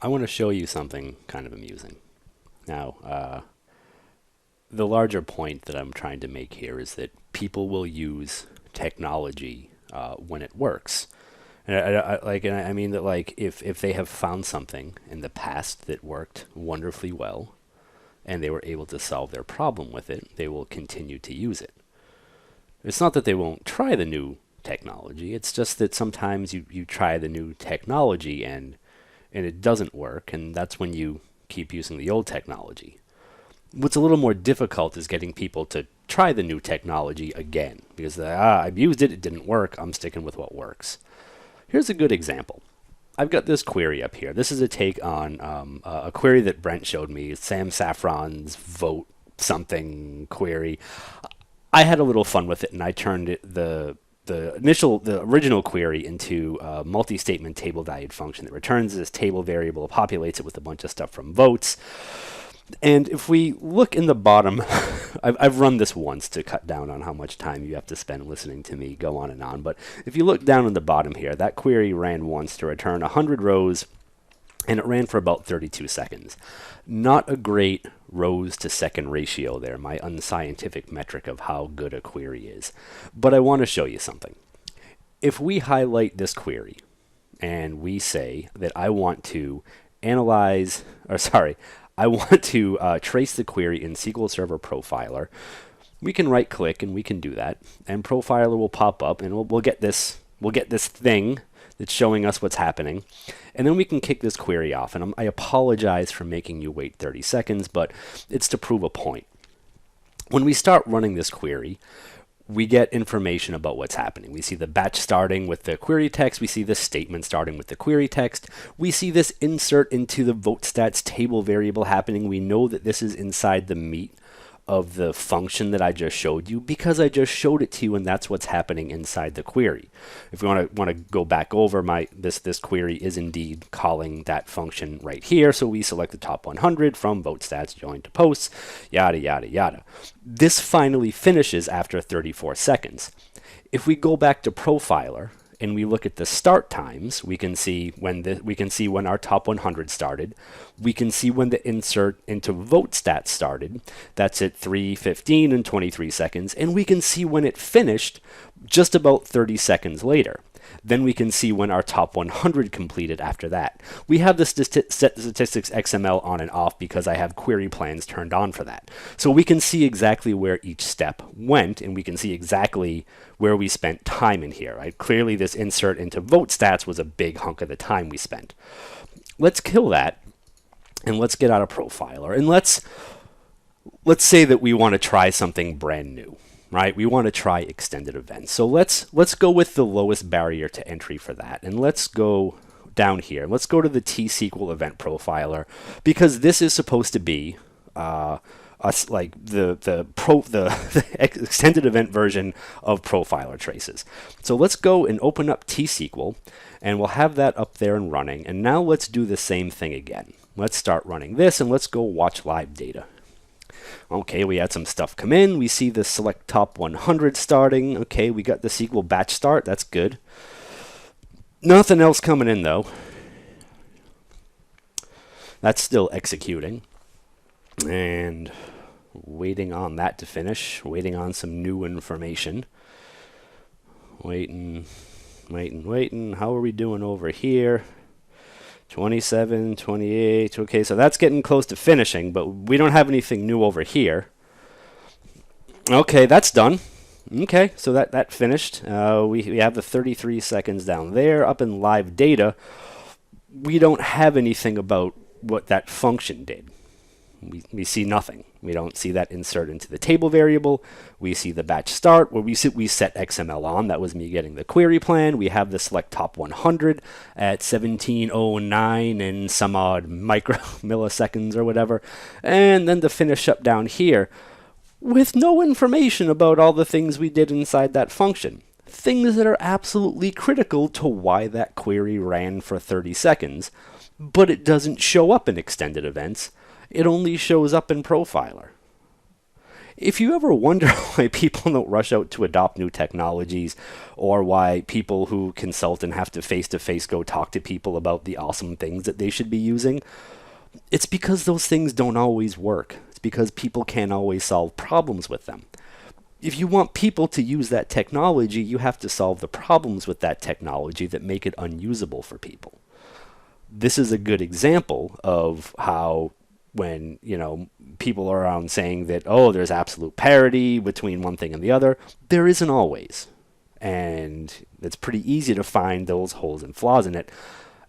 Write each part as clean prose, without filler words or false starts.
I want to show you something kind of amusing. Now, the larger point that I'm trying to make here is that people will use technology when it works. And I mean that like if they have found something in the past that worked wonderfully well and they were able to solve their problem with it, they will continue to use it. It's not that they won't try the new technology. It's just that sometimes you try the new technology and it doesn't work, and that's when you keep using the old technology. What's a little more difficult is getting people to try the new technology again because I've used it, it didn't work, I'm sticking with what works. Here's a good example. I've got this query up here. This is a take on a query that Brent showed me, Sam Saffron's vote something query. I had a little fun with it, and I turned the original query into a multi-statement table valued function that returns this table variable, populates it with a bunch of stuff from votes. And if we look in the bottom, I've run this once to cut down on how much time you have to spend listening to me go on and on. But if you look down in the bottom here, that query ran once to return 100 rows, and it ran for about 32 seconds. Not a great rows to second ratio there, my unscientific metric of how good a query is. But I want to show you something. If we highlight this query and we say that I want to trace the query in SQL Server Profiler, we can right click and we can do that, and Profiler will pop up, and we'll get this thing that's showing us what's happening, and then we can kick this query off. And I apologize for making you wait 30 seconds, but it's to prove a point. When we start running this query, we get information about what's happening. We see the batch starting with the query text. We see this statement starting with the query text. We see this insert into the vote stats table variable happening. We know that this is inside the meat of the function that I just showed you because I just showed it to you, and that's what's happening inside the query. If we want to go back over, this query is indeed calling that function right here. So we select the top 100 from vote stats join to posts, yada yada yada. This finally finishes after 34 seconds. If we go back to Profiler and we look at the start times, we can see when our top 100 started. We can see when the insert into vote stats started. That's at 3:15 and 23 seconds. And we can see when it finished just about 30 seconds later. Then we can see when our top 100 completed after that. We have the statistics XML on and off because I have query plans turned on for that. So we can see exactly where each step went, and we can see exactly where we spent time in here. Right? Clearly this insert into vote stats was a big hunk of the time we spent. Let's kill that, and let's get out of Profiler, and let's say that we want to try something brand new. Right? We want to try extended events. So let's go with the lowest barrier to entry for that. And let's go down here. Let's go to the T-SQL event profiler, because this is supposed to be like the extended event version of profiler traces. So let's go and open up T-SQL, and we'll have that up there and running. And now let's do the same thing again. Let's start running this, and let's go watch live data. Okay, we had some stuff come in. We see the select top 100 starting. Okay, we got the SQL batch start. That's good. Nothing else coming in, though. That's still executing. And waiting on that to finish. Waiting on some new information. Waiting. How are we doing over here? 27, 28. Okay, so that's getting close to finishing, but we don't have anything new over here. Okay, that's done. Okay, so that finished. We have the 33 seconds down there. Up in live data, we don't have anything about what that function did. We see nothing. We don't see that insert into the table variable. We see the batch start where we set XML on. That was me getting the query plan. We have the select top 100 at 1709 and some odd milliseconds or whatever. And then to finish up down here with no information about all the things we did inside that function. Things that are absolutely critical to why that query ran for 30 seconds, but it doesn't show up in extended events. It only shows up in Profiler. If you ever wonder why people don't rush out to adopt new technologies, or why people who consult and have to face go talk to people about the awesome things that they should be using, it's because those things don't always work. It's because people can't always solve problems with them. If you want people to use that technology, you have to solve the problems with that technology that make it unusable for people. This is a good example of how when, people are around saying that, oh, there's absolute parity between one thing and the other, there isn't always. And it's pretty easy to find those holes and flaws in it.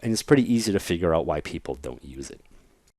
And it's pretty easy to figure out why people don't use it.